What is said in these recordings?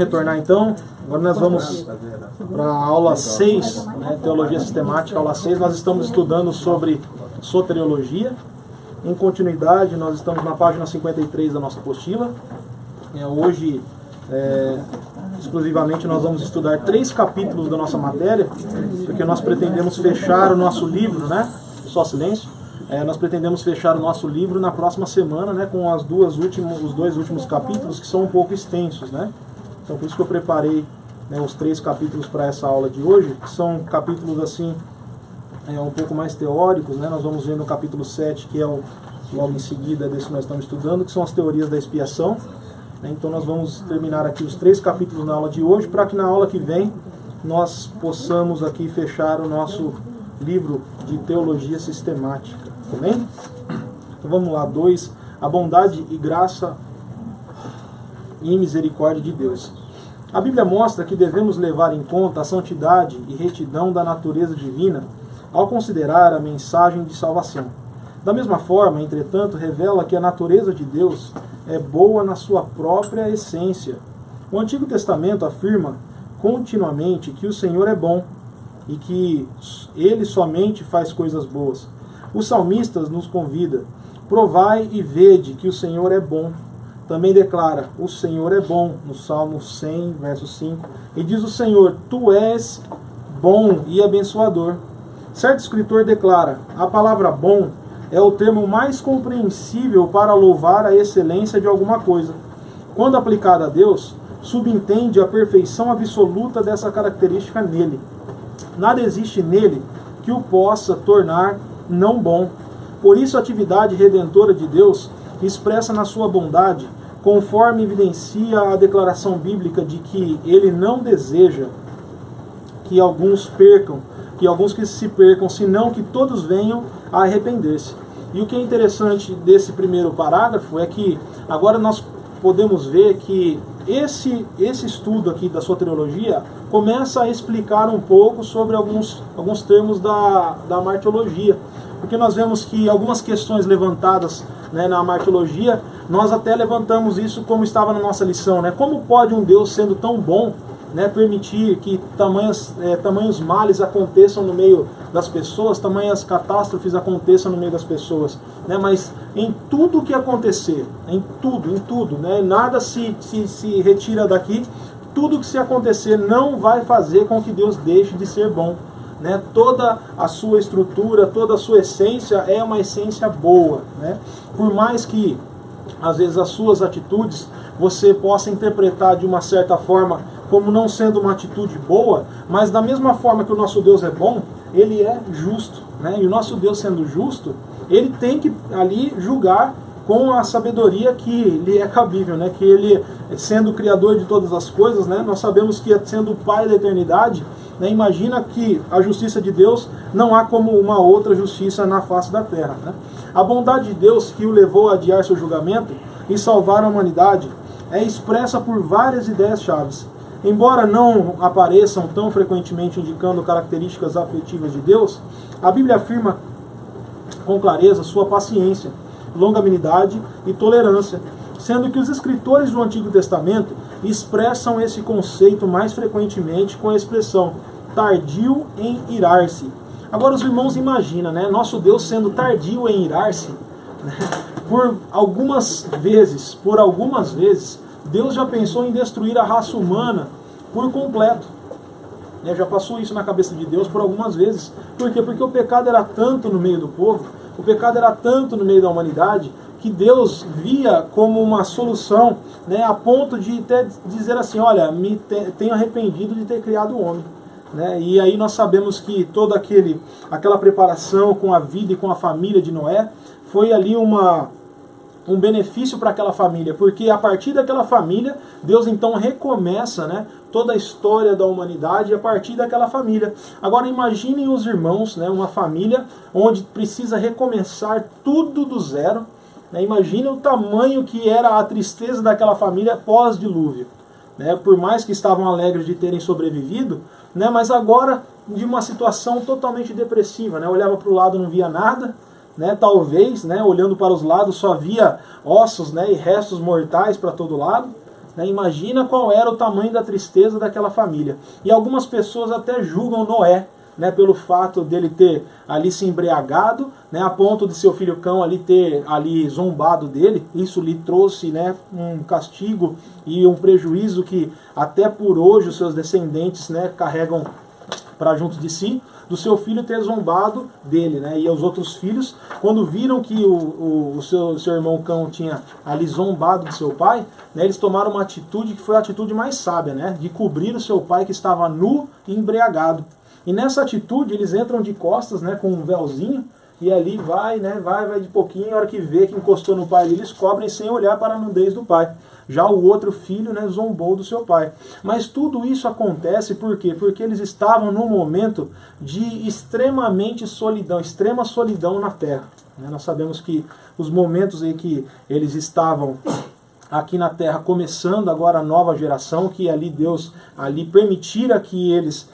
Retornar então, agora nós vamos para a aula 6, né, Teologia Sistemática, aula 6, nós estamos estudando sobre soteriologia. Em continuidade, nós estamos na página 53 da nossa apostila. Hoje, exclusivamente, nós vamos estudar 3 capítulos da nossa matéria, porque nós pretendemos fechar o nosso livro, né? Só silêncio. Nós pretendemos fechar o nosso livro na próxima semana, né, com os 2 últimos capítulos, que são um pouco extensos, né? Então por isso que eu preparei, né, os 3 capítulos para essa aula de hoje, que são capítulos assim, um pouco mais teóricos, né? Nós vamos ver no capítulo 7, que é logo em seguida desse que nós estamos estudando, que são as teorias da expiação. Então nós vamos terminar aqui os 3 capítulos na aula de hoje, para que na aula que vem nós possamos aqui fechar o nosso livro de teologia sistemática. Tá bem? Então vamos lá, 2, a bondade e graça e misericórdia de Deus. A Bíblia mostra que devemos levar em conta a santidade e retidão da natureza divina ao considerar a mensagem de salvação. Da mesma forma, entretanto, revela que a natureza de Deus é boa na sua própria essência. O Antigo Testamento afirma continuamente que o Senhor é bom e que Ele somente faz coisas boas. Os salmistas nos convida: provai e vede que o Senhor é bom. Também declara: o Senhor é bom, no Salmo 100, verso 5. E diz o Senhor: tu és bom e abençoador. Certo escritor declara: a palavra bom é o termo mais compreensível para louvar a excelência de alguma coisa. Quando aplicada a Deus, subentende a perfeição absoluta dessa característica nele. Nada existe nele que o possa tornar não bom. Por isso a atividade redentora de Deus expressa na sua bondade, conforme evidencia a declaração bíblica de que ele não deseja que alguns que se percam, senão que todos venham a arrepender-se. E o que é interessante desse primeiro parágrafo é que agora nós podemos ver que esse estudo aqui da soteriologia começa a explicar um pouco sobre alguns termos da martiologia. Porque nós vemos que algumas questões levantadas, né, na martiologia, nós até levantamos isso como estava na nossa lição, né? Como pode um Deus, sendo tão bom, né, permitir que tamanhos males aconteçam no meio das pessoas, tamanhas catástrofes aconteçam no meio das pessoas, né? Mas em tudo que acontecer, em tudo, né, nada se retira daqui, tudo que se acontecer não vai fazer com que Deus deixe de ser bom. Né? Toda a sua estrutura, toda a sua essência é uma essência boa. Né? Por mais que, às vezes, as suas atitudes você possa interpretar de uma certa forma como não sendo uma atitude boa, mas da mesma forma que o nosso Deus é bom, Ele é justo. Né? E o nosso Deus, sendo justo, Ele tem que ali julgar com a sabedoria que lhe é cabível, né? Que Ele, sendo o Criador de todas as coisas, né? Nós sabemos que, sendo o Pai da eternidade, né? Imagina que a justiça de Deus não há como uma outra justiça na face da terra. Né? A bondade de Deus que o levou a adiar seu julgamento e salvar a humanidade é expressa por várias ideias-chave. Embora não apareçam tão frequentemente indicando características afetivas de Deus, a Bíblia afirma com clareza sua paciência, longanimidade e tolerância, sendo que os escritores do Antigo Testamento expressam esse conceito mais frequentemente com a expressão tardio em irar-se. Agora os irmãos imaginam, né, nosso Deus sendo tardio em irar-se, né, por algumas vezes, Deus já pensou em destruir a raça humana por completo. Já passou isso na cabeça de Deus por algumas vezes. Por quê? Porque o pecado era tanto no meio do povo, o pecado era tanto no meio da humanidade, que Deus via como uma solução, né, a ponto de até dizer assim: olha, tenho arrependido de ter criado o homem. Né? E aí nós sabemos que toda aquela preparação com a vida e com a família de Noé foi ali um benefício para aquela família, porque a partir daquela família, Deus então recomeça, né, toda a história da humanidade a partir daquela família. Agora imaginem os irmãos, né, uma família onde precisa recomeçar tudo do zero. Né? Imaginem o tamanho que era a tristeza daquela família pós-dilúvio. Né? Por mais que estavam alegres de terem sobrevivido, né, mas agora de uma situação totalmente depressiva. Né? Olhava para o lado, não via nada. Né, talvez, né, olhando para os lados, só via ossos, né, e restos mortais para todo lado. Né? Imagina qual era o tamanho da tristeza daquela família. E algumas pessoas até julgam Noé, né, pelo fato dele ter ali se embriagado, né, a ponto de seu filho Cão ali ter ali zombado dele. Isso lhe trouxe, né, um castigo e um prejuízo que até por hoje os seus descendentes, né, carregam para junto de si, do seu filho ter zombado dele, né? E os outros filhos, quando viram que o seu irmão Cão tinha ali zombado de seu pai, né, eles tomaram uma atitude que foi a atitude mais sábia, né? De cobrir o seu pai que estava nu e embriagado. E nessa atitude eles entram de costas, né, com um véuzinho, e ali vai, né, vai de pouquinho, a hora que vê que encostou no pai, eles cobrem sem olhar para a nudez do pai. Já o outro filho, né, zombou do seu pai. Mas tudo isso acontece por quê? Porque eles estavam num momento de extremamente solidão, extrema solidão na terra. Nós sabemos que os momentos em que eles estavam aqui na terra, começando agora a nova geração, que ali Deus ali permitira que eles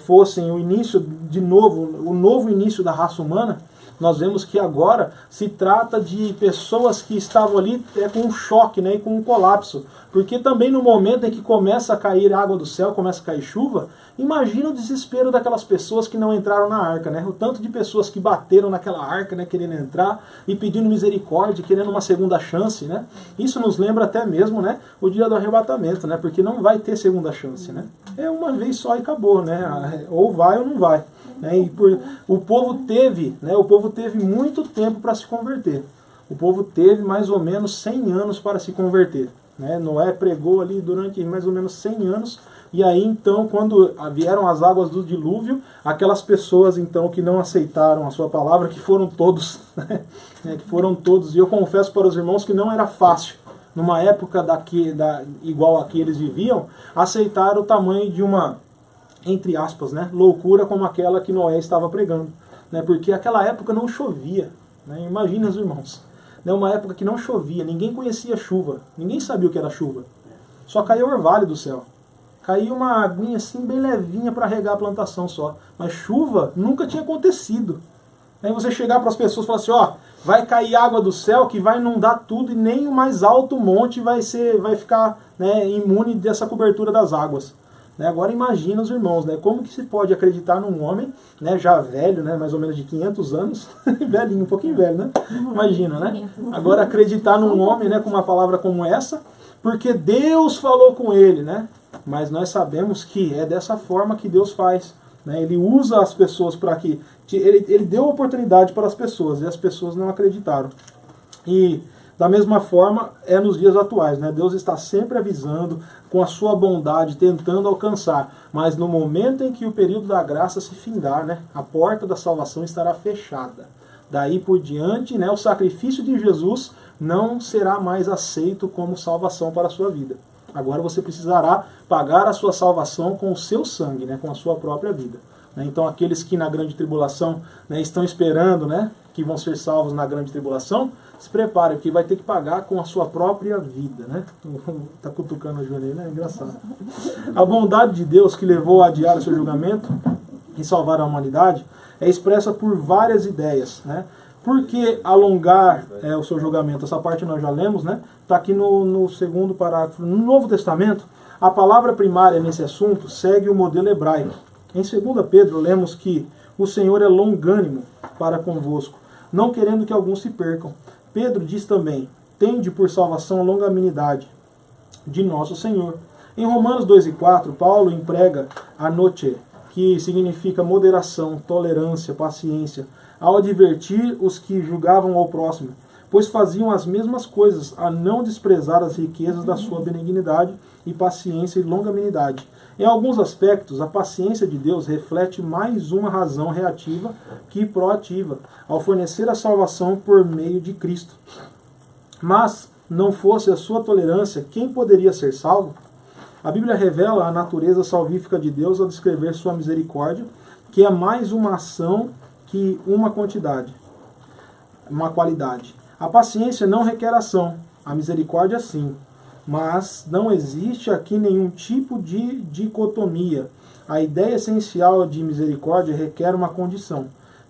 fossem o início de novo, o novo início da raça humana. Nós vemos que agora se trata de pessoas que estavam ali com um choque, né, e com um colapso. Porque também no momento em que começa a cair água do céu, começa a cair chuva, imagina o desespero daquelas pessoas que não entraram na arca, né? O tanto de pessoas que bateram naquela arca, né, querendo entrar e pedindo misericórdia, querendo uma segunda chance, né? Isso nos lembra até mesmo, né, o dia do arrebatamento, né? Porque não vai ter segunda chance, né? É uma vez só e acabou, né? Ou vai ou não vai. E o povo teve, né, o povo teve muito tempo para se converter. O povo teve mais ou menos 100 anos para se converter. Né? Noé pregou ali durante mais ou menos 100 anos. E aí então, quando vieram as águas do dilúvio, aquelas pessoas então que não aceitaram a sua palavra, que foram todos, né? Que foram todos. E eu confesso para os irmãos que não era fácil, numa época igual a que eles viviam, aceitar o tamanho de uma, entre aspas, né, loucura como aquela que Noé estava pregando, né, porque aquela época não chovia, né, imagina os irmãos, né, uma época que não chovia, ninguém conhecia chuva, ninguém sabia o que era chuva, só caía orvalho do céu, caía uma aguinha assim bem levinha para regar a plantação só, mas chuva nunca tinha acontecido. Aí você chegar para as pessoas e falar assim, ó, vai cair água do céu que vai inundar tudo e nem o mais alto monte vai ficar, né, imune dessa cobertura das águas. Agora imagina os irmãos, né? Como que se pode acreditar num homem, né, já velho, né, mais ou menos de 500 anos, velhinho, um pouquinho velho, né? Imagina, né? Agora acreditar num homem, né, com uma palavra como essa, porque Deus falou com ele, né? Mas nós sabemos que é dessa forma que Deus faz, né? Ele usa as pessoas para que... Ele deu oportunidade para as pessoas e as pessoas não acreditaram. E da mesma forma é nos dias atuais, né? Deus está sempre avisando, com a sua bondade, tentando alcançar. Mas no momento em que o período da graça se findar, né, a porta da salvação estará fechada. Daí por diante, né, o sacrifício de Jesus não será mais aceito como salvação para a sua vida. Agora você precisará pagar a sua salvação com o seu sangue, né, com a sua própria vida. Então aqueles que na grande tribulação, né, estão esperando, né, que vão ser salvos na grande tribulação, se preparem, porque vai ter que pagar com a sua própria vida, né? Tá cutucando o Júnior, né? Engraçado. A bondade de Deus que levou a adiar o seu julgamento e salvar a humanidade é expressa por várias ideias, né? Por que alongar o seu julgamento? Essa parte nós já lemos, né? Está aqui no segundo parágrafo. No Novo Testamento, a palavra primária nesse assunto segue o modelo hebraico. Em 2 Pedro, lemos que o Senhor é longânimo para convosco, não querendo que alguns se percam. Pedro diz também, tende por salvação a longanimidade de nosso Senhor. Em Romanos 2:4, Paulo emprega anoche, que significa moderação, tolerância, paciência, ao advertir os que julgavam ao próximo, pois faziam as mesmas coisas, a não desprezar as riquezas da sua benignidade e paciência e longanimidade. Em alguns aspectos, a paciência de Deus reflete mais uma razão reativa que proativa, ao fornecer a salvação por meio de Cristo. Mas, não fosse a sua tolerância, quem poderia ser salvo? A Bíblia revela a natureza salvífica de Deus ao descrever sua misericórdia, que é mais uma ação que uma quantidade, uma qualidade. A paciência não requer ação, a misericórdia sim. Mas não existe aqui nenhum tipo de dicotomia. A ideia essencial de misericórdia requer uma condição.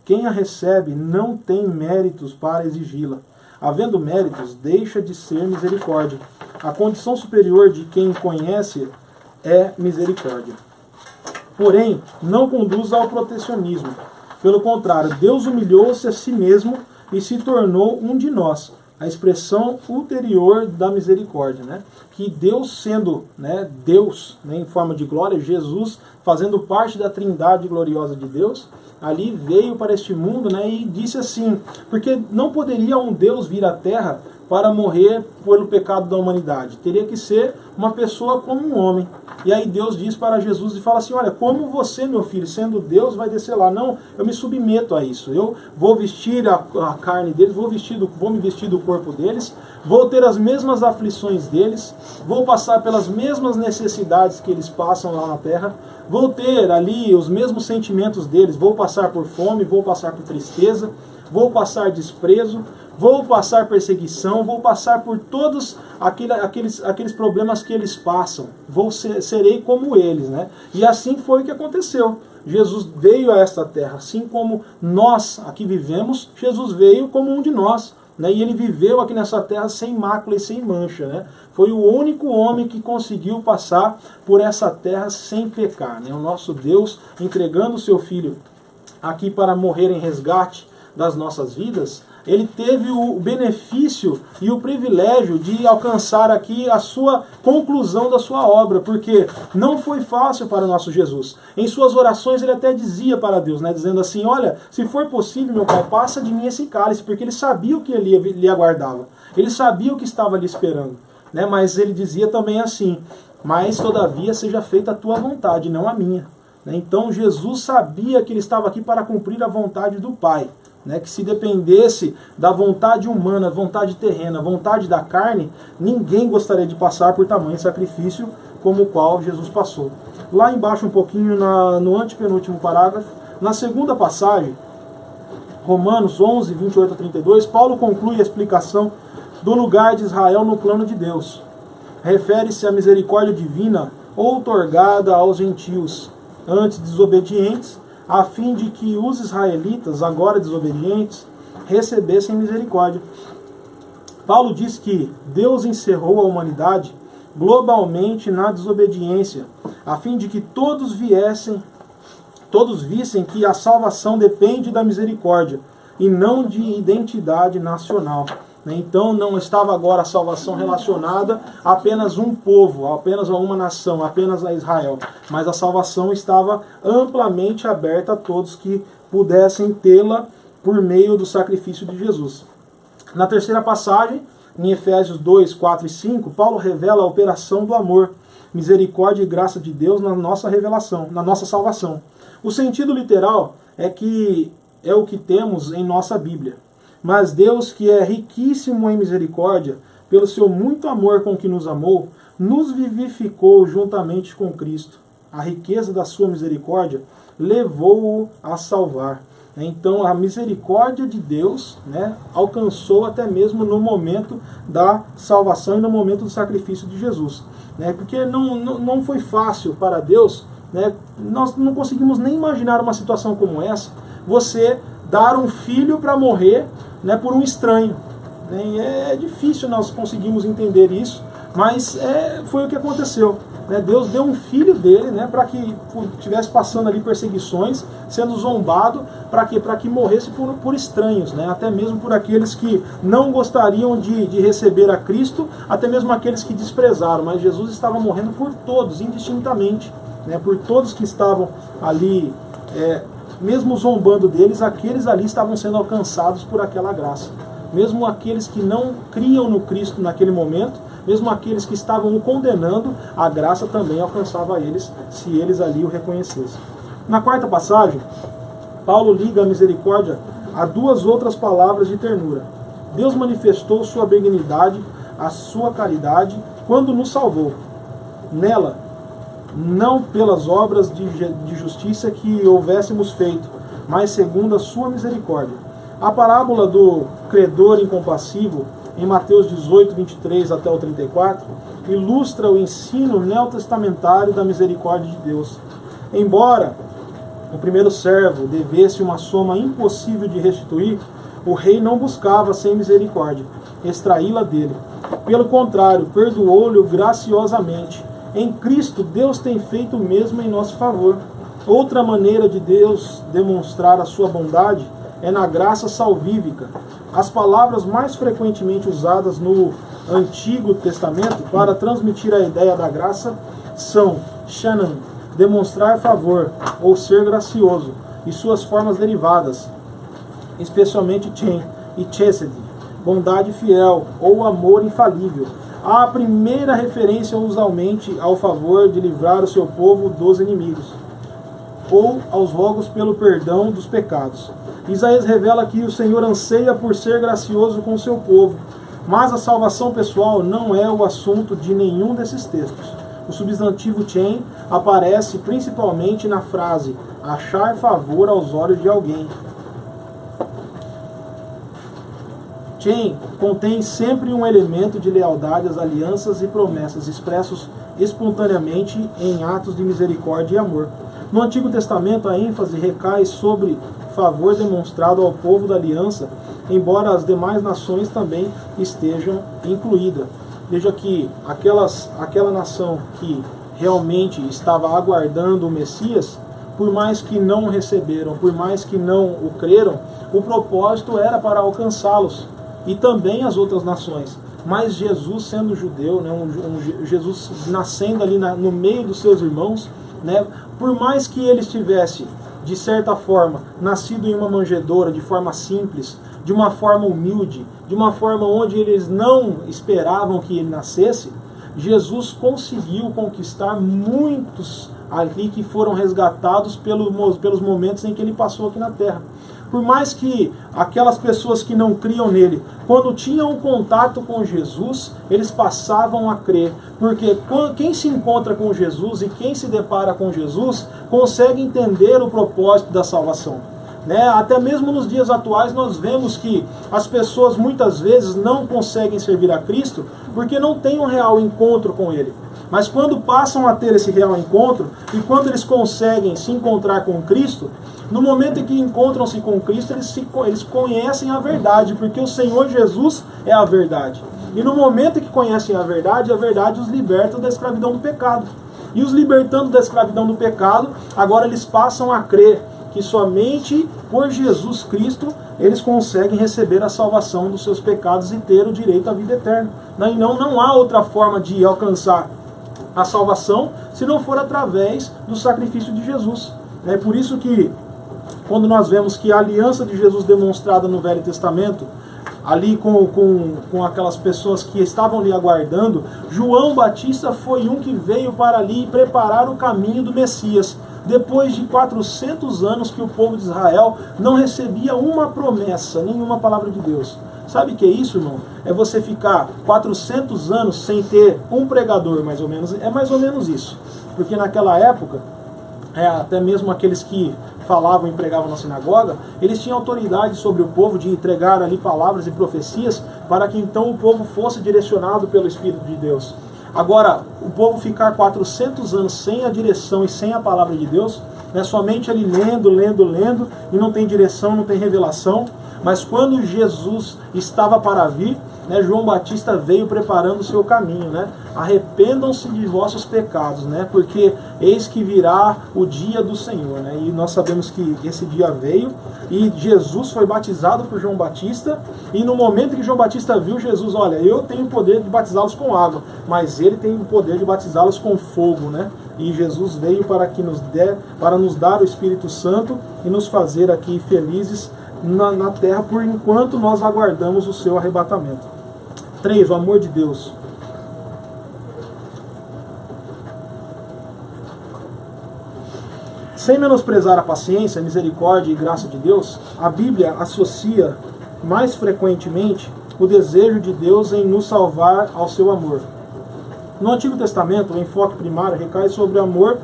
Quem a recebe não tem méritos para exigi-la. Havendo méritos, deixa de ser misericórdia. a condição superior de quem conhece é misericórdia. Porém, não conduz ao protecionismo. Pelo contrário, Deus humilhou-se a si mesmo e se tornou um de nós, a expressão ulterior da misericórdia, né? Que Deus sendo, né, Deus, né, em forma de glória, Jesus fazendo parte da trindade gloriosa de Deus, ali veio para este mundo, né, e disse assim, porque não poderia um Deus vir à Terra para morrer pelo pecado da humanidade. Teria que ser uma pessoa como um homem. E aí Deus diz para Jesus e fala assim, olha, como você, meu filho, sendo Deus, vai descer lá? Não, eu me submeto a isso. Eu vou vestir a carne deles, vou me vestir do corpo deles, vou ter as mesmas aflições deles, vou passar pelas mesmas necessidades que eles passam lá na terra, vou ter ali os mesmos sentimentos deles, vou passar por fome, vou passar por tristeza, vou passar desprezo, vou passar perseguição, vou passar por todos aqueles problemas que eles passam. Serei como eles, né? E assim foi o que aconteceu. Jesus veio a esta terra, assim como nós aqui vivemos, Jesus veio como um de nós, né? E ele viveu aqui nessa terra sem mácula e sem mancha, né? Foi o único homem que conseguiu passar por essa terra sem pecar, né? O nosso Deus entregando o seu Filho aqui para morrer em resgate das nossas vidas, ele teve o benefício e o privilégio de alcançar aqui a sua conclusão da sua obra, porque não foi fácil para o nosso Jesus. Em suas orações ele até dizia para Deus, né, dizendo assim, olha, se for possível, meu Pai, passa de mim esse cálice, porque ele sabia o que ele lhe aguardava, ele sabia o que estava lhe esperando, né, mas ele dizia também assim, mas todavia seja feita a tua vontade, não a minha. Então Jesus sabia que ele estava aqui para cumprir a vontade do Pai. Né, que se dependesse da vontade humana, vontade terrena, vontade da carne, ninguém gostaria de passar por tamanho sacrifício como o qual Jesus passou. Lá embaixo um pouquinho, no antepenúltimo parágrafo, na segunda passagem, Romanos 11, 28 a 32, Paulo conclui a explicação do lugar de Israel no plano de Deus. Refere-se à misericórdia divina outorgada aos gentios, antes desobedientes, a fim de que os israelitas, agora desobedientes, recebessem misericórdia. Paulo diz que Deus encerrou a humanidade globalmente na desobediência, a fim de que todos vissem que a salvação depende da misericórdia e não de identidade nacional. Então não estava agora a salvação relacionada a apenas um povo, apenas a uma nação, apenas a Israel. Mas a salvação estava amplamente aberta a todos que pudessem tê-la por meio do sacrifício de Jesus. Na terceira passagem, em Efésios 2, 4 e 5, Paulo revela a operação do amor, misericórdia e graça de Deus na nossa revelação, na nossa salvação. O sentido literal é o que temos em nossa Bíblia. Mas Deus, que é riquíssimo em misericórdia, pelo seu muito amor com que nos amou, nos vivificou juntamente com Cristo. A riqueza da sua misericórdia levou-o a salvar. Então a misericórdia de Deus, né, alcançou até mesmo no momento da salvação e no momento do sacrifício de Jesus. Né, porque não foi fácil para Deus, né, nós não conseguimos nem imaginar uma situação como essa, você dar um filho para morrer, né, por um estranho. E é difícil nós conseguirmos entender isso, mas foi o que aconteceu. Né? Deus deu um filho dele, né, para que estivesse passando ali perseguições, sendo zombado, para que morresse por estranhos, né? Até mesmo por aqueles que não gostariam de receber a Cristo, até mesmo aqueles que desprezaram. Mas Jesus estava morrendo por todos, indistintamente, né, por todos que estavam ali, mesmo zombando deles, aqueles ali estavam sendo alcançados por aquela graça. Mesmo aqueles que não criam no Cristo naquele momento, mesmo aqueles que estavam o condenando, a graça também alcançava eles, se eles ali o reconhecessem. Na quarta passagem, Paulo liga a misericórdia a duas outras palavras de ternura. Deus manifestou sua benignidade, a sua caridade, quando nos salvou. Nela, não pelas obras de justiça que houvéssemos feito, mas segundo a sua misericórdia. A parábola do credor incompassivo, em Mateus 18, 23 até o 34, ilustra o ensino neotestamentário da misericórdia de Deus. Embora o primeiro servo devesse uma soma impossível de restituir, o rei não buscava, sem misericórdia, extraí-la dele, Pelo contrário, perdoou-lhe graciosamente. Em Cristo, Deus tem feito o mesmo em nosso favor. Outra maneira de Deus demonstrar a sua bondade é na graça salvífica. As palavras mais frequentemente usadas no Antigo Testamento para transmitir a ideia da graça são Shannon, demonstrar favor, ou ser gracioso, e suas formas derivadas, especialmente Chen e Chesed, bondade fiel, ou amor infalível. A primeira referência usualmente ao favor de livrar o seu povo dos inimigos, ou aos rogos pelo perdão dos pecados. Isaías revela que o Senhor anseia por ser gracioso com o seu povo, mas a salvação pessoal não é o assunto de nenhum desses textos. O substantivo Chen aparece principalmente na frase achar favor aos olhos de alguém. Chen contém sempre um elemento de lealdade às alianças e promessas expressos espontaneamente em atos de misericórdia e amor. No Antigo Testamento, a ênfase recai sobre favor demonstrado ao povo da aliança, embora as demais nações também estejam incluídas. Veja que aquela nação que realmente estava aguardando o Messias, por mais que não o receberam, por mais que não o creram, o propósito era para alcançá-los, e também as outras nações. Mas Jesus, sendo judeu, né, Jesus nascendo ali no meio dos seus irmãos, né, por mais que ele estivesse, de certa forma, nascido em uma manjedoura, de forma simples, de uma forma humilde, de uma forma onde eles não esperavam que ele nascesse, Jesus conseguiu conquistar muitos ali que foram resgatados pelos momentos em que ele passou aqui na terra. Por mais que aquelas pessoas que não criam nele, quando tinham um contato com Jesus, eles passavam a crer. Porque quem se encontra com Jesus e quem se depara com Jesus, consegue entender o propósito da salvação. Né? Até mesmo nos dias atuais nós vemos que as pessoas muitas vezes não conseguem servir a Cristo porque não têm um real encontro com Ele. Mas quando passam a ter esse real encontro e quando eles conseguem se encontrar com Cristo, no momento em que encontram-se com Cristo, eles conhecem a verdade, porque o Senhor Jesus é a verdade. E no momento em que conhecem a verdade os liberta da escravidão do pecado. E os libertando da escravidão do pecado, agora eles passam a crer que somente por Jesus Cristo eles conseguem receber a salvação dos seus pecados e ter o direito à vida eterna. E não há outra forma de alcançar a salvação se não for através do sacrifício de Jesus. É por isso que quando nós vemos que a aliança de Jesus demonstrada no Velho Testamento, ali com aquelas pessoas que estavam ali aguardando, João Batista foi um que veio para ali preparar o caminho do Messias. Depois de 400 anos que o povo de Israel não recebia uma promessa, nenhuma palavra de Deus. Sabe o que é isso, irmão? É você ficar 400 anos sem ter um pregador, mais ou menos. É mais ou menos isso. Porque naquela época, até mesmo aqueles que falavam e pregavam na sinagoga, eles tinham autoridade sobre o povo de entregar ali palavras e profecias para que então o povo fosse direcionado pelo Espírito de Deus. Agora, o povo ficar 400 anos sem a direção e sem a palavra de Deus, né, somente ali lendo, e não tem direção, não tem revelação. Mas quando Jesus estava para vir, né, João Batista veio preparando o seu caminho, né? Arrependam-se de vossos pecados, né? Porque eis que virá o dia do Senhor, né? E nós sabemos que esse dia veio e Jesus foi batizado por João Batista, e no momento que João Batista viu Jesus, olha, eu tenho o poder de batizá-los com água, mas ele tem o poder de batizá-los com fogo, né? E Jesus veio para nos dar o Espírito Santo e nos fazer aqui felizes na terra por enquanto nós aguardamos o seu arrebatamento. 3. O amor de Deus. Sem menosprezar a paciência, misericórdia e graça de Deus, a Bíblia associa mais frequentemente o desejo de Deus em nos salvar ao seu amor. No Antigo Testamento, o enfoque primário recai sobre o amor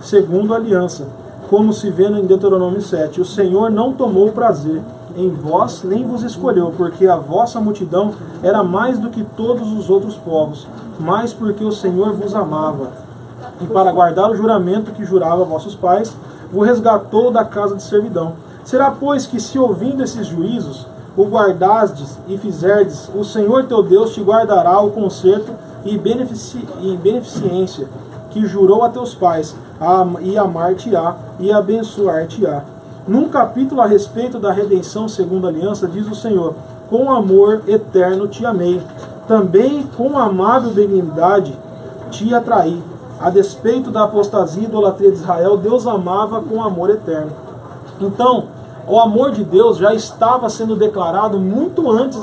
segundo a aliança, como se vê em Deuteronômio 7. O Senhor não tomou prazer em vós, nem vos escolheu, porque a vossa multidão era mais do que todos os outros povos, mas porque o Senhor vos amava. E para guardar o juramento que jurava a vossos pais, vos resgatou da casa de servidão. Será, pois, que se ouvindo esses juízos, o guardastes e fizerdes, o Senhor teu Deus te guardará o conserto e beneficência que jurou a teus pais, e amar-te-á e abençoar-te-á. Num capítulo a respeito da redenção segundo a aliança, diz o Senhor: com amor eterno te amei, também com amável benignidade te atraí. A despeito da apostasia e idolatria de Israel, Deus amava com amor eterno. Então, o amor de Deus já estava sendo declarado muito antes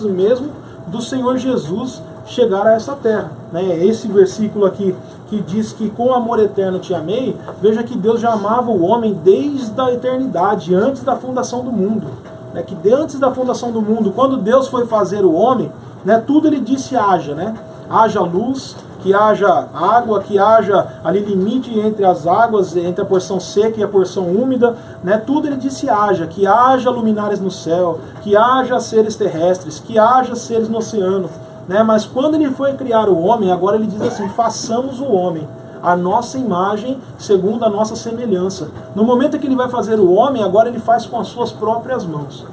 mesmo do Senhor Jesus chegar a essa terra. Esse versículo aqui que diz que com amor eterno te amei, veja que Deus já amava o homem desde a eternidade, antes da fundação do mundo. Que antes da fundação do mundo, quando Deus foi fazer o homem, tudo ele disse haja, haja luz, que haja água, que haja ali limite entre as águas, entre a porção seca e a porção úmida, tudo ele disse haja, que haja luminares no céu, que haja seres terrestres, que haja seres no oceano, mas quando ele foi criar o homem, agora ele diz assim: façamos o homem a nossa imagem, segundo a nossa semelhança. No momento em que ele vai fazer o homem, agora ele faz com as suas próprias mãos.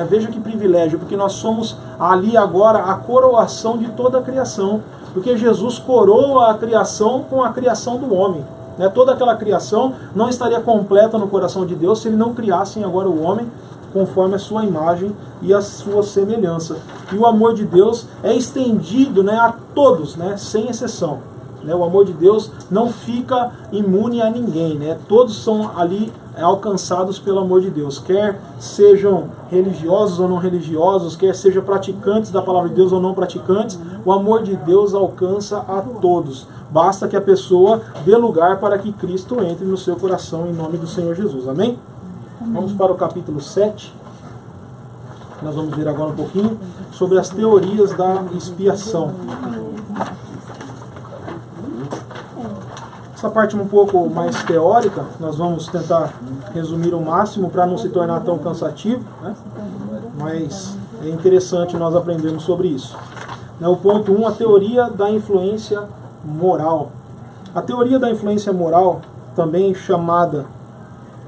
Veja que privilégio, porque nós somos ali agora a coroação de toda a criação, porque Jesus coroa a criação com a criação do homem. Toda aquela criação não estaria completa no coração de Deus se ele não criasse agora o homem conforme a sua imagem e a sua semelhança. E o amor de Deus é estendido a todos, sem exceção. O amor de Deus não fica imune a ninguém. Todos são ali alcançados pelo amor de Deus, quer sejam religiosos ou não religiosos, quer sejam praticantes da palavra de Deus ou não praticantes, o amor de Deus alcança a todos. Basta que a pessoa dê lugar para que Cristo entre no seu coração, em nome do Senhor Jesus. Amém? Vamos para o capítulo 7. Nós vamos ver agora um pouquinho sobre as teorias da expiação. Essa parte um pouco mais teórica, nós vamos tentar resumir o máximo para não se tornar tão cansativo, mas é interessante nós aprendermos sobre isso. O ponto 1, a teoria da influência moral. A teoria da influência moral, também chamada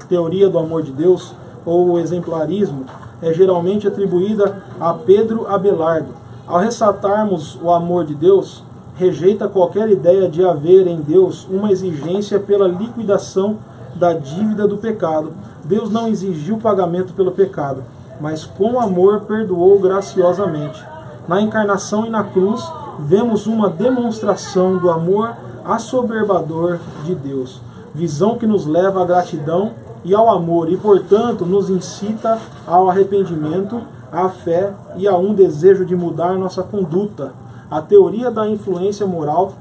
teoria do amor de Deus, ou o exemplarismo, é geralmente atribuída a Pedro Abelardo. Ao ressaltarmos o amor de Deus, rejeita qualquer ideia de haver em Deus uma exigência pela liquidação da dívida do pecado. Deus não exigiu pagamento pelo pecado, mas com amor perdoou graciosamente. Na encarnação e na cruz, vemos uma demonstração do amor assoberbador de Deus, visão que nos leva à gratidão e ao amor, e portanto nos incita ao arrependimento, à fé e a um desejo de mudar nossa conduta. A teoria da influência moral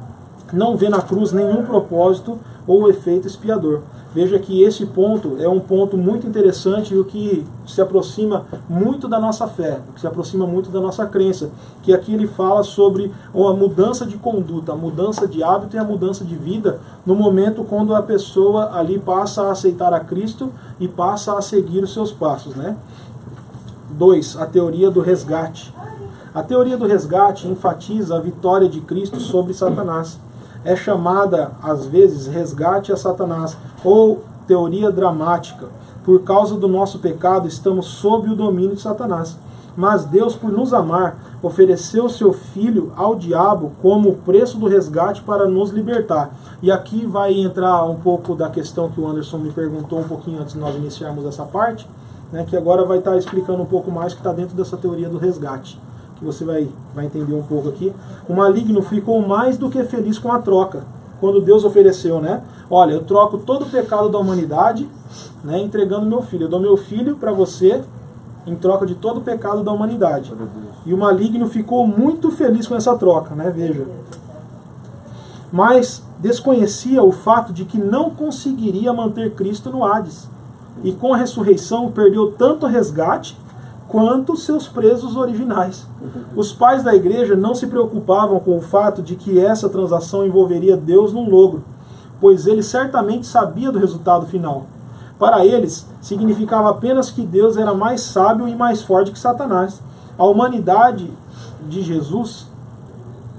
não vê na cruz nenhum propósito ou efeito expiador. Veja que esse ponto é um ponto muito interessante e o que se aproxima muito da nossa fé, o que se aproxima muito da nossa crença, que aqui ele fala sobre a mudança de conduta, a mudança de hábito e a mudança de vida no momento quando a pessoa ali passa a aceitar a Cristo e passa a seguir os seus passos. 2. A teoria do resgate. A teoria do resgate enfatiza a vitória de Cristo sobre Satanás. É chamada, às vezes, resgate a Satanás, ou teoria dramática. Por causa do nosso pecado, estamos sob o domínio de Satanás. Mas Deus, por nos amar, ofereceu seu Filho ao diabo como preço do resgate para nos libertar. E aqui vai entrar um pouco da questão que o Anderson me perguntou um pouquinho antes de nós iniciarmos essa parte, que agora vai estar explicando um pouco mais que está dentro dessa teoria do resgate, que você vai entender um pouco aqui. O maligno ficou mais do que feliz com a troca. Quando Deus ofereceu, olha, eu troco todo o pecado da humanidade, entregando meu filho. Eu dou meu filho para você em troca de todo o pecado da humanidade. E o maligno ficou muito feliz com essa troca, veja. Mas desconhecia o fato de que não conseguiria manter Cristo no Hades. E com a ressurreição perdeu tanto resgate quanto seus presos originais. Os pais da igreja não se preocupavam com o fato de que essa transação envolveria Deus num logro, pois ele certamente sabia do resultado final. Para eles, significava apenas que Deus era mais sábio e mais forte que Satanás. A humanidade de Jesus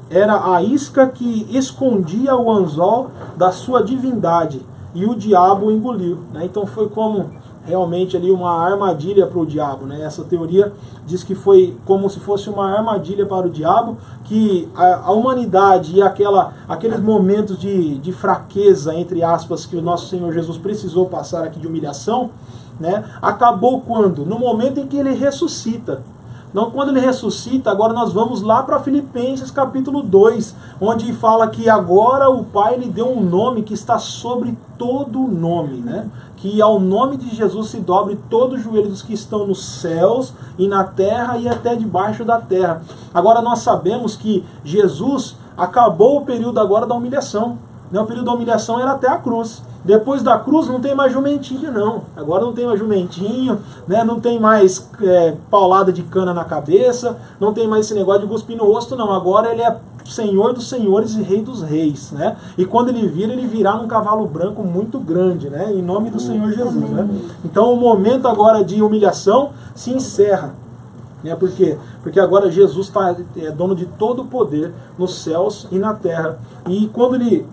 era a isca que escondia o anzol da sua divindade, e o diabo o engoliu. Então foi como realmente ali uma armadilha para o diabo, né? Essa teoria diz que foi como se fosse uma armadilha para o diabo, que a humanidade e aqueles momentos de fraqueza, entre aspas, que o nosso Senhor Jesus precisou passar aqui de humilhação, né? Acabou quando? No momento em que ele ressuscita. Então, quando ele ressuscita, agora nós vamos lá para Filipenses capítulo 2, onde fala que agora o Pai lhe deu um nome que está sobre todo nome, né? Que ao nome de Jesus se dobre todo o joelho dos que estão nos céus e na terra e até debaixo da terra. Agora nós sabemos que Jesus acabou o período agora da humilhação. O período da humilhação era até a cruz. Depois da cruz não tem mais jumentinho, não. Agora não tem mais jumentinho, né? Não tem mais paulada de cana na cabeça, não tem mais esse negócio de cuspir no rosto, não. Agora ele é Senhor dos senhores e Rei dos reis, né? E quando ele vir, ele virá num cavalo branco muito grande, né? Em nome do Senhor Jesus, né? Então o momento agora de humilhação se encerra. Por quê? Porque agora Jesus é dono de todo o poder nos céus e na terra. E quando ele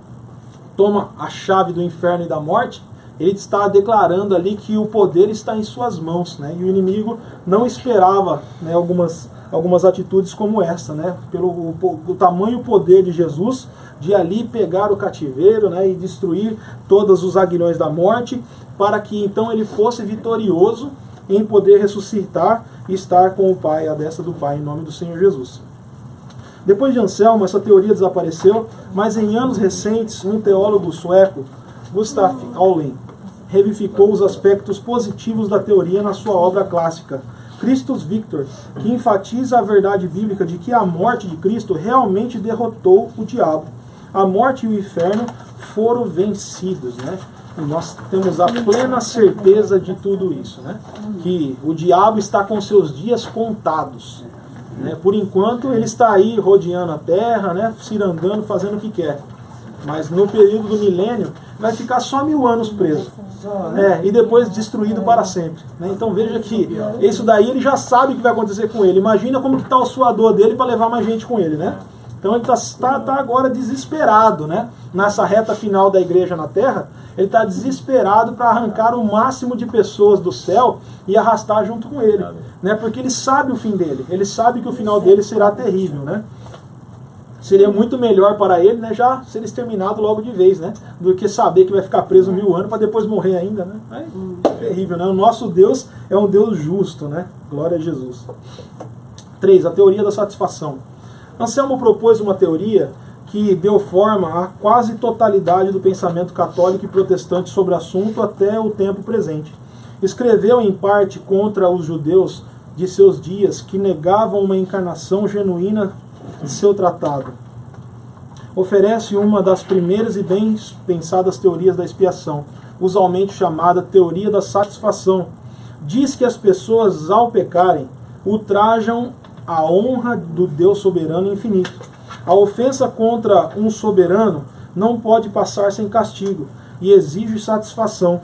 toma a chave do inferno e da morte, ele está declarando ali que o poder está em suas mãos, né? E o inimigo não esperava, né, algumas atitudes como essa, né? Pelo o tamanho e poder de Jesus, de ali pegar o cativeiro, né, e destruir todos os aguilhões da morte, para que então ele fosse vitorioso em poder ressuscitar e estar com o Pai, à destra do Pai, em nome do Senhor Jesus. Depois de Anselmo, essa teoria desapareceu, mas em anos recentes, um teólogo sueco, Gustaf Aulen, revivificou os aspectos positivos da teoria na sua obra clássica, Christus Victor, que enfatiza a verdade bíblica de que a morte de Cristo realmente derrotou o diabo. A morte e o inferno foram vencidos, né? E nós temos a plena certeza de tudo isso, né? Que o diabo está com seus dias contados. Por enquanto ele está aí rodeando a terra, né, cirandando, fazendo o que quer. Mas no período do milênio vai ficar só 1000 anos preso. E depois destruído para sempre. Então veja que isso daí ele já sabe o que vai acontecer com ele. Imagina como está o suador dele para levar mais gente com ele, né? Então ele está agora desesperado, né? Nessa reta final da igreja na terra, ele está desesperado para arrancar o máximo de pessoas do céu e arrastar junto com ele, né? Porque ele sabe o fim dele, ele sabe que o final dele será terrível, né? Seria muito melhor para ele, né, já ser exterminado logo de vez, né? Do que saber que vai ficar preso 1000 anos para depois morrer ainda, né? É terrível, né? O nosso Deus é um Deus justo, né? Glória a Jesus. 3. A teoria da satisfação. Anselmo propôs uma teoria que deu forma à quase totalidade do pensamento católico e protestante sobre o assunto até o tempo presente. Escreveu em parte contra os judeus de seus dias que negavam uma encarnação genuína de seu tratado. Oferece uma das primeiras e bem pensadas teorias da expiação, usualmente chamada teoria da satisfação. Diz que as pessoas, ao pecarem, ultrajam a honra do Deus soberano e infinito. A ofensa contra um soberano não pode passar sem castigo e exige satisfação.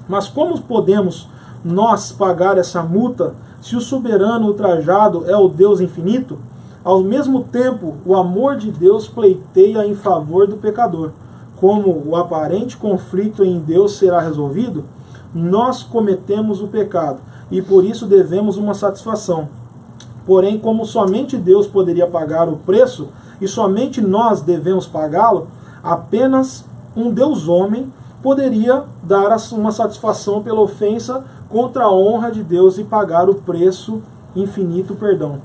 Mas como podemos nós pagar essa multa se o soberano ultrajado é o Deus infinito? Ao mesmo tempo, o amor de Deus pleiteia em favor do pecador. Como o aparente conflito em Deus será resolvido, nós cometemos o pecado e por isso devemos uma satisfação. Porém, como somente Deus poderia pagar o preço e somente nós devemos pagá-lo, apenas um Deus homem poderia dar uma satisfação pela ofensa contra a honra de Deus e pagar o preço infinito perdão.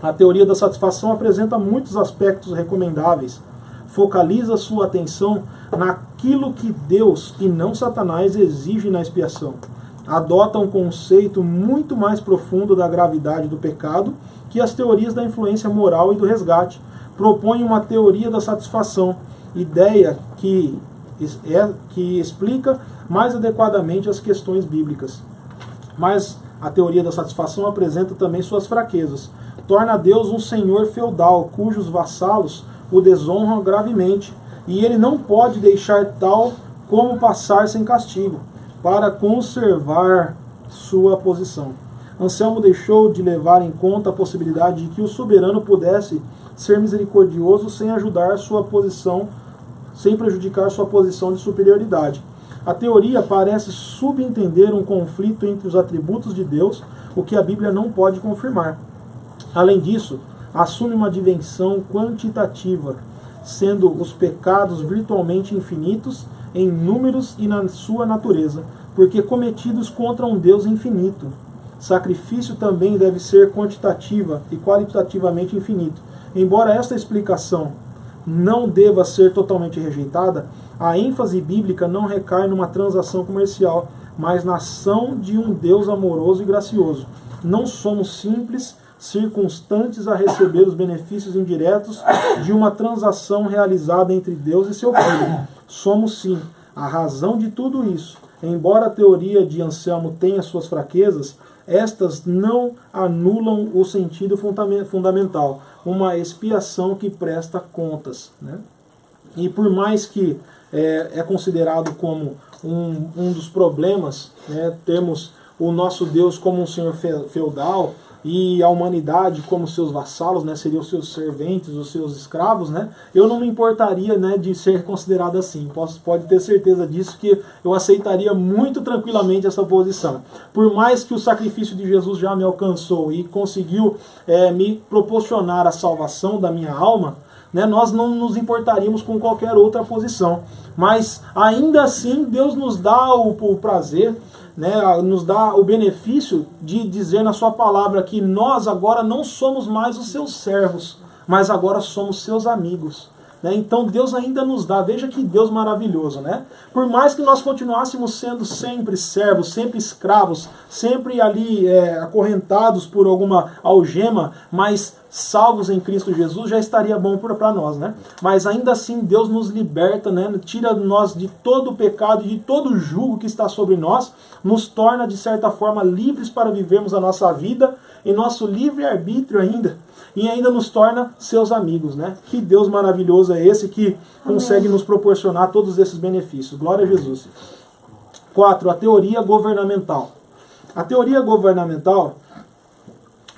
A teoria da satisfação apresenta muitos aspectos recomendáveis. Focaliza sua atenção naquilo que Deus e não Satanás exige na expiação. Adota um conceito muito mais profundo da gravidade do pecado que as teorias da influência moral e do resgate. Propõe uma teoria da satisfação, ideia que explica mais adequadamente as questões bíblicas. Mas a teoria da satisfação apresenta também suas fraquezas. Torna Deus um senhor feudal, cujos vassalos o desonram gravemente, e ele não pode deixar tal como passar sem castigo, para conservar sua posição. Anselmo deixou de levar em conta a possibilidade de que o soberano pudesse ser misericordioso sem ajudar sua posição, sem prejudicar sua posição de superioridade. A teoria parece subentender um conflito entre os atributos de Deus, o que a Bíblia não pode confirmar. Além disso, assume uma dimensão quantitativa, sendo os pecados virtualmente infinitos em números e na sua natureza, porque cometidos contra um Deus infinito. Sacrifício também deve ser quantitativa e qualitativamente infinito. Embora esta explicação não deva ser totalmente rejeitada, a ênfase bíblica não recai numa transação comercial, mas na ação de um Deus amoroso e gracioso. Não somos simples circunstantes a receber os benefícios indiretos de uma transação realizada entre Deus e seu Filho. Somos sim a razão de tudo isso. Embora a teoria de Anselmo tenha suas fraquezas, estas não anulam o sentido fundamental, uma expiação que presta contas, né? E por mais que é considerado como um dos problemas, né, termos o nosso Deus como um senhor feudal e a humanidade como seus vassalos, né, seriam os seus serventes, os seus escravos, né, eu não me importaria, né, de ser considerado assim. Pode ter certeza disso, que eu aceitaria muito tranquilamente essa posição. Por mais que o sacrifício de Jesus já me alcançou e conseguiu me proporcionar a salvação da minha alma, né, nós não nos importaríamos com qualquer outra posição. Mas ainda assim Deus nos dá o prazer, né, nos dá o benefício de dizer na sua palavra que nós agora não somos mais os seus servos, mas agora somos seus amigos. Né? Então Deus ainda nos dá, veja que Deus maravilhoso, né? Por mais que nós continuássemos sendo sempre servos, sempre escravos, sempre ali acorrentados por alguma algema, mas salvos em Cristo Jesus, já estaria bom para nós, né? Mas ainda assim Deus nos liberta, né? Tira nós de todo o pecado e de todo o jugo que está sobre nós, nos torna de certa forma livres para vivermos a nossa vida em nosso livre-arbítrio ainda, e ainda nos torna seus amigos, né? Que Deus maravilhoso é esse que consegue nos proporcionar todos esses benefícios. Glória a Jesus. 4. A teoria governamental. A teoria governamental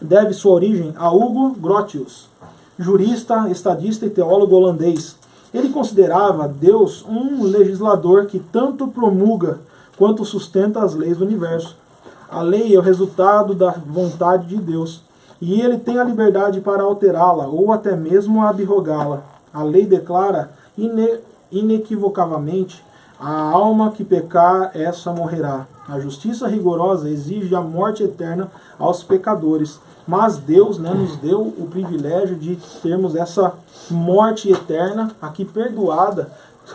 deve sua origem a Hugo Grotius, jurista, estadista e teólogo holandês. Ele considerava Deus um legislador que tanto promulga quanto sustenta as leis do universo. A lei é o resultado da vontade de Deus, e ele tem a liberdade para alterá-la ou até mesmo abrogá-la. A lei declara inequivocamente: a alma que pecar, essa morrerá. A justiça rigorosa exige a morte eterna aos pecadores, mas Deus, né, nos deu o privilégio de termos essa morte eterna aqui perdoada,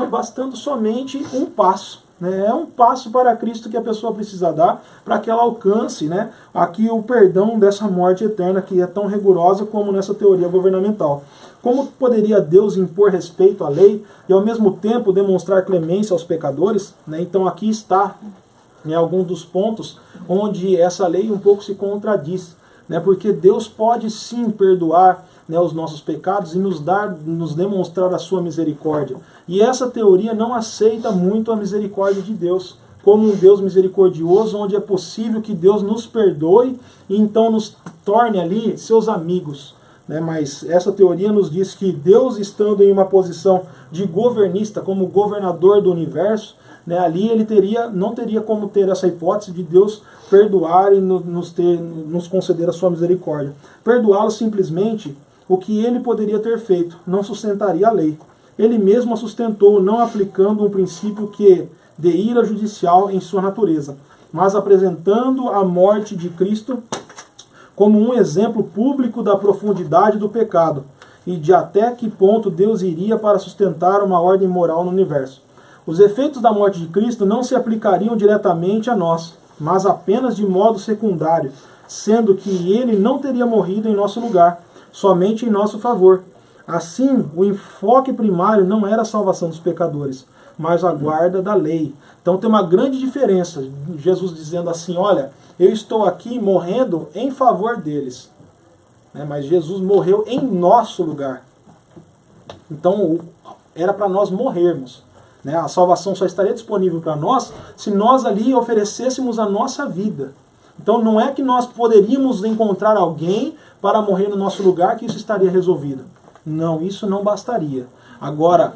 bastando somente um passo. É um passo para Cristo que a pessoa precisa dar para que ela alcance, né, aqui o perdão dessa morte eterna que é tão rigorosa como nessa teoria governamental. Como poderia Deus impor respeito à lei e ao mesmo tempo demonstrar clemência aos pecadores? Né? Então aqui está em alguns dos pontos onde essa lei um pouco se contradiz, né? Porque Deus pode sim perdoar, né, os nossos pecados e nos demonstrar a sua misericórdia. E essa teoria não aceita muito a misericórdia de Deus, como um Deus misericordioso, onde é possível que Deus nos perdoe e então nos torne ali seus amigos. Né? Mas essa teoria nos diz que Deus, estando em uma posição de governista, como governador do universo, né, ali ele não teria como ter essa hipótese de Deus perdoar e nos conceder a sua misericórdia. Perdoá-lo simplesmente, o que ele poderia ter feito, não sustentaria a lei. Ele mesmo a sustentou, não aplicando um princípio de ira judicial em sua natureza, mas apresentando a morte de Cristo como um exemplo público da profundidade do pecado e de até que ponto Deus iria para sustentar uma ordem moral no universo. Os efeitos da morte de Cristo não se aplicariam diretamente a nós, mas apenas de modo secundário, sendo que ele não teria morrido em nosso lugar, somente em nosso favor. Assim, o enfoque primário não era a salvação dos pecadores, mas a guarda da lei. Então tem uma grande diferença, Jesus dizendo assim, olha, eu estou aqui morrendo em favor deles, né? Mas Jesus morreu em nosso lugar. Então era para nós morrermos. Né? A salvação só estaria disponível para nós se nós ali oferecêssemos a nossa vida. Então não é que nós poderíamos encontrar alguém para morrer no nosso lugar que isso estaria resolvido. Não, isso não bastaria. Agora,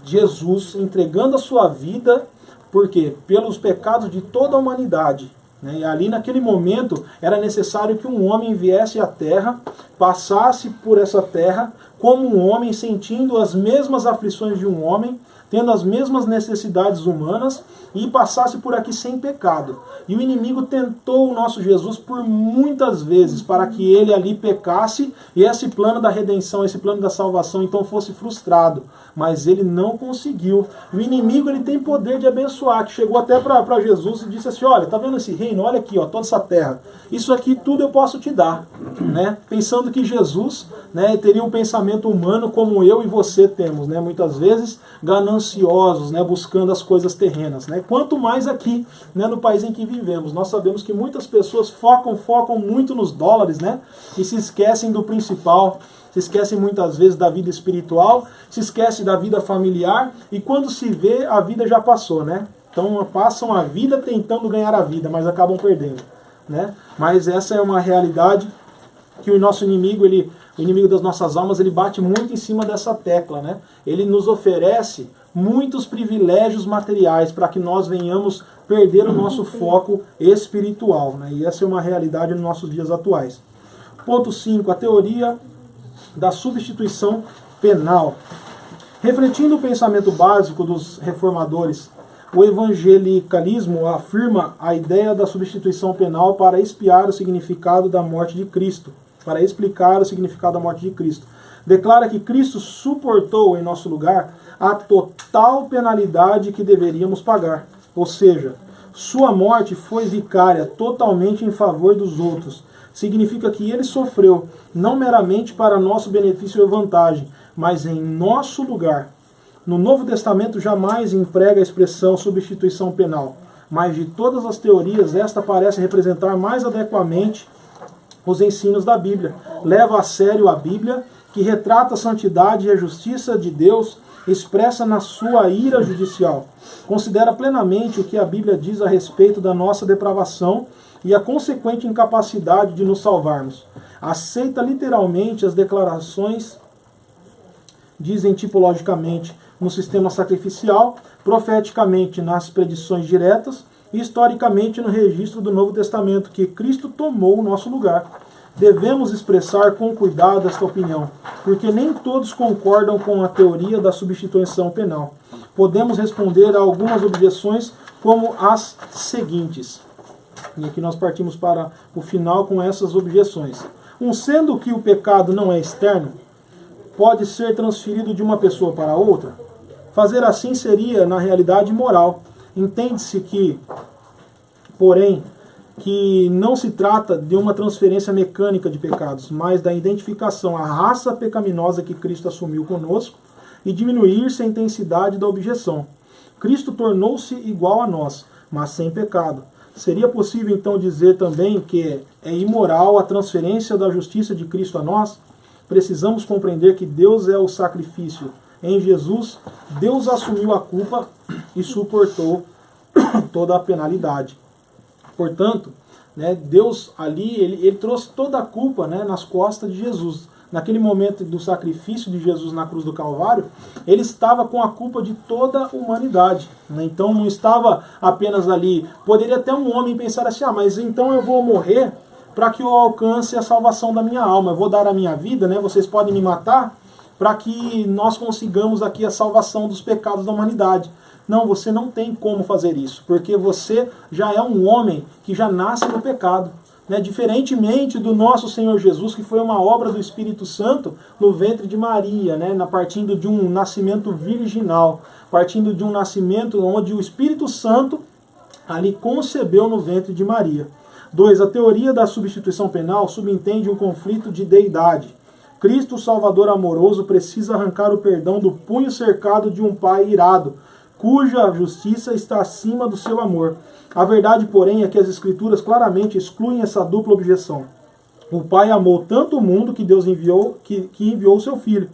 Jesus entregando a sua vida Por quê? Pelos pecados de toda a humanidade. Né? E ali naquele momento era necessário que um homem viesse à terra, passasse por essa terra como um homem, sentindo as mesmas aflições de um homem, tendo as mesmas necessidades humanas, e passasse por aqui sem pecado. E o inimigo tentou o nosso Jesus por muitas vezes para que ele ali pecasse e esse plano da redenção, esse plano da salvação então fosse frustrado. Mas ele não conseguiu. O inimigo ele tem poder de abençoar, que chegou até para Jesus e disse assim, olha, tá vendo esse reino? Olha aqui, ó, toda essa terra. Isso aqui tudo eu posso te dar. Né? Pensando que Jesus, né, teria um pensamento humano como eu e você temos, né? Muitas vezes gananciosos, né, buscando as coisas terrenas. Né? Quanto mais aqui, né, no país em que vivemos. Nós sabemos que muitas pessoas focam muito nos dólares, né, e se esquecem do principal. Se esquecem muitas vezes da vida espiritual, se esquecem da vida familiar, e quando se vê, a vida já passou, né? Então passam a vida tentando ganhar a vida, mas acabam perdendo, né? Mas essa é uma realidade que o nosso inimigo, o inimigo das nossas almas, ele bate muito em cima dessa tecla, né? Ele nos oferece muitos privilégios materiais para que nós venhamos perder o nosso foco espiritual, né? E essa é uma realidade nos nossos dias atuais. Ponto 5, a teoria da substituição penal. Refletindo o pensamento básico dos reformadores, o evangelicalismo afirma a ideia da substituição penal para expiar o significado da morte de Cristo, para explicar o significado da morte de Cristo. Declara que Cristo suportou em nosso lugar a total penalidade que deveríamos pagar, ou seja, sua morte foi vicária totalmente em favor dos outros. Significa que ele sofreu, não meramente para nosso benefício ou vantagem, mas em nosso lugar. No Novo Testamento jamais emprega a expressão substituição penal, mas de todas as teorias, esta parece representar mais adequadamente os ensinos da Bíblia. Leva a sério a Bíblia, que retrata a santidade e a justiça de Deus expressa na sua ira judicial. Considera plenamente o que a Bíblia diz a respeito da nossa depravação e a consequente incapacidade de nos salvarmos. Aceita literalmente as declarações, dizem tipologicamente no sistema sacrificial, profeticamente nas predições diretas e historicamente no registro do Novo Testamento, que Cristo tomou o nosso lugar. Devemos expressar com cuidado esta opinião, porque nem todos concordam com a teoria da substituição penal. Podemos responder a algumas objeções como as seguintes. E aqui nós partimos para o final com essas objeções. Sendo que o pecado não é externo, pode ser transferido de uma pessoa para outra? Fazer assim seria, na realidade, imoral. Entende-se que, porém, que não se trata de uma transferência mecânica de pecados, mas da identificação à raça pecaminosa que Cristo assumiu conosco e diminuir-se a intensidade da objeção. Cristo tornou-se igual a nós, mas sem pecado. Seria possível então dizer também que é imoral a transferência da justiça de Cristo a nós? Precisamos compreender que Deus é o sacrifício. Em Jesus, Deus assumiu a culpa e suportou toda a penalidade. Portanto, né, Deus ali, ele trouxe toda a culpa, né, nas costas de Jesus. Naquele momento do sacrifício de Jesus na cruz do Calvário, ele estava com a culpa de toda a humanidade. Né? Então não estava apenas ali. Poderia até um homem pensar assim, mas então eu vou morrer para que eu alcance a salvação da minha alma. Eu vou dar a minha vida, né? Vocês podem me matar para que nós consigamos aqui a salvação dos pecados da humanidade. Não, você não tem como fazer isso, porque você já é um homem que já nasce no pecado. Né? Diferentemente do nosso Senhor Jesus, que foi uma obra do Espírito Santo no ventre de Maria, né? Partindo de um nascimento virginal, partindo de um nascimento onde o Espírito Santo ali concebeu no ventre de Maria. 2. A teoria da substituição penal subentende um conflito de deidade. Cristo, o Salvador amoroso, precisa arrancar o perdão do punho cercado de um pai irado, cuja justiça está acima do seu amor. A verdade, porém, é que as Escrituras claramente excluem essa dupla objeção. O Pai amou tanto o mundo que Deus enviou, que enviou o seu Filho.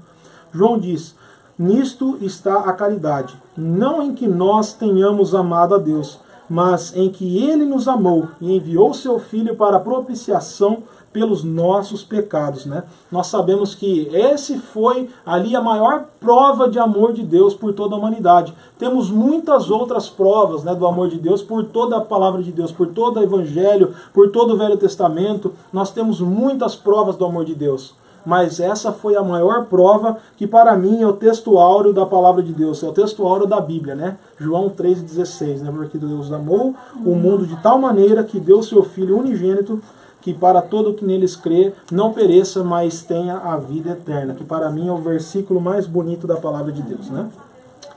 João diz, nisto está a caridade, não em que nós tenhamos amado a Deus, mas em que Ele nos amou e enviou o seu Filho para a propiciação pelos nossos pecados, né? Nós sabemos que esse foi ali a maior prova de amor de Deus por toda a humanidade. Temos muitas outras provas, né, do amor de Deus por toda a palavra de Deus, por todo o Evangelho, por todo o Velho Testamento. Nós temos muitas provas do amor de Deus. Mas essa foi a maior prova, que para mim é o texto áureo da palavra de Deus, é o texto áureo da Bíblia, né? João 3,16, né? Porque Deus amou o mundo de tal maneira que deu seu Filho unigênito, que para todo o que neles crê não pereça, mas tenha a vida eterna. Que para mim é o versículo mais bonito da palavra de Deus, né?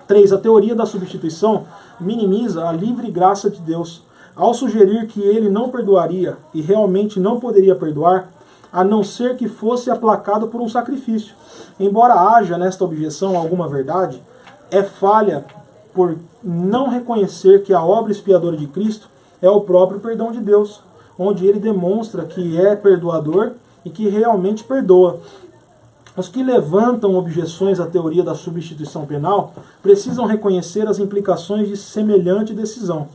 3. A teoria da substituição minimiza a livre graça de Deus. Ao sugerir que ele não perdoaria e realmente não poderia perdoar, a não ser que fosse aplacado por um sacrifício. Embora haja nesta objeção alguma verdade, é falha por não reconhecer que a obra expiadora de Cristo é o próprio perdão de Deus, onde ele demonstra que é perdoador e que realmente perdoa. Os que levantam objeções à teoria da substituição penal precisam reconhecer as implicações de semelhante decisão.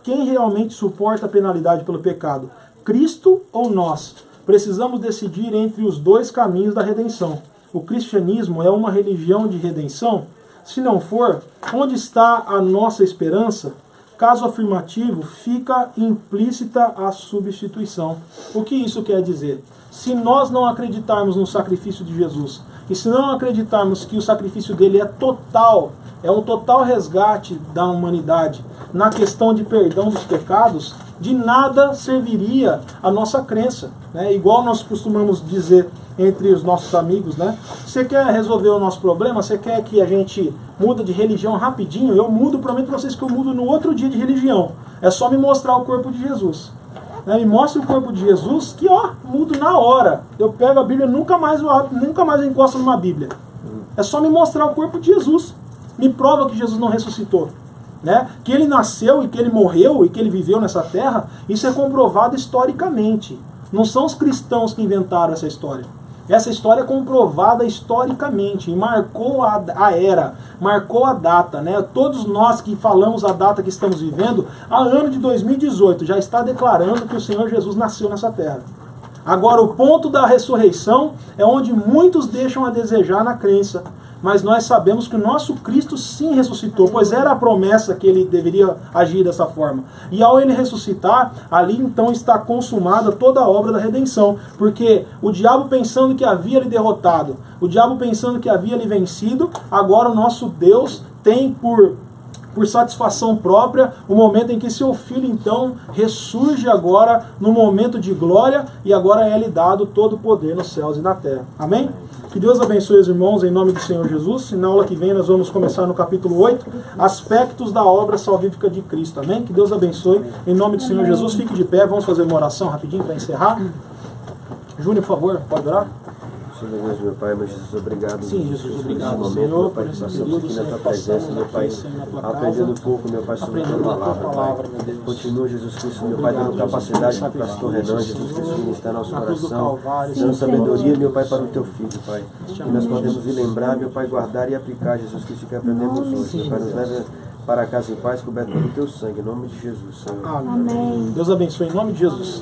Quem realmente suporta a penalidade pelo pecado? Cristo ou nós? Precisamos decidir entre os dois caminhos da redenção. O cristianismo é uma religião de redenção? Se não for, onde está a nossa esperança? Caso afirmativo, fica implícita a substituição. O que isso quer dizer? Se nós não acreditarmos no sacrifício de Jesus, e se não acreditarmos que o sacrifício dele é total, é um total resgate da humanidade na questão de perdão dos pecados, de nada serviria a nossa crença, né? Igual nós costumamos dizer entre os nossos amigos, né? Você quer resolver o nosso problema? Você quer que a gente muda de religião rapidinho? Eu mudo, prometo para vocês que eu mudo no outro dia de religião. É só me mostrar o corpo de Jesus. Né? Me mostre o corpo de Jesus que, ó, mudo na hora. Eu pego a Bíblia, nunca mais eu encosto numa Bíblia. É só me mostrar o corpo de Jesus. Me prova que Jesus não ressuscitou. Né? Que ele nasceu e que ele morreu e que ele viveu nessa terra, isso é comprovado historicamente. Não são os cristãos que inventaram essa história. Essa história é comprovada historicamente e marcou a era, marcou a data. Né? Todos nós que falamos a data que estamos vivendo, a ano de 2018, já está declarando que o Senhor Jesus nasceu nessa terra. Agora, o ponto da ressurreição é onde muitos deixam a desejar na crença. Mas nós sabemos que o nosso Cristo sim ressuscitou, pois era a promessa que ele deveria agir dessa forma. E ao ele ressuscitar, ali então está consumada toda a obra da redenção. Porque o diabo pensando que havia lhe derrotado, o diabo pensando que havia lhe vencido, agora o nosso Deus tem por satisfação própria o momento em que seu Filho então ressurge agora no momento de glória, e agora é lhe dado todo o poder nos céus e na terra. Amém? Que Deus abençoe os irmãos em nome do Senhor Jesus. E na aula que vem nós vamos começar no capítulo 8, aspectos da obra salvífica de Cristo. Amém? Que Deus abençoe em nome do Senhor Jesus. Fique de pé, vamos fazer uma oração rapidinho para encerrar. Júnior, por favor, pode orar? Senhor Deus, meu Pai, meu Jesus, obrigado. Sim, Jesus, obrigado, momento, Senhor, meu Pai, por que esse passamos período, aqui na Senhor, Tua presença, meu Pai, Senhor, na Tua casa, aprendendo um pouco, meu Pai, sobre a Tua palavra, Pai. Continua, Jesus Cristo, meu Pai, dando capacidade para o pastor Renan, Jesus Cristo, ministrar nosso coração, dando sabedoria, meu Pai, para o Teu Filho, Pai. Que nós podemos ir lembrar, meu Pai, guardar e aplicar, Jesus Cristo, que aprendemos hoje, meu Pai, nos leve para casa em paz, coberto pelo Teu sangue, em nome de Jesus, Senhor. Amém. Deus abençoe em nome de Jesus.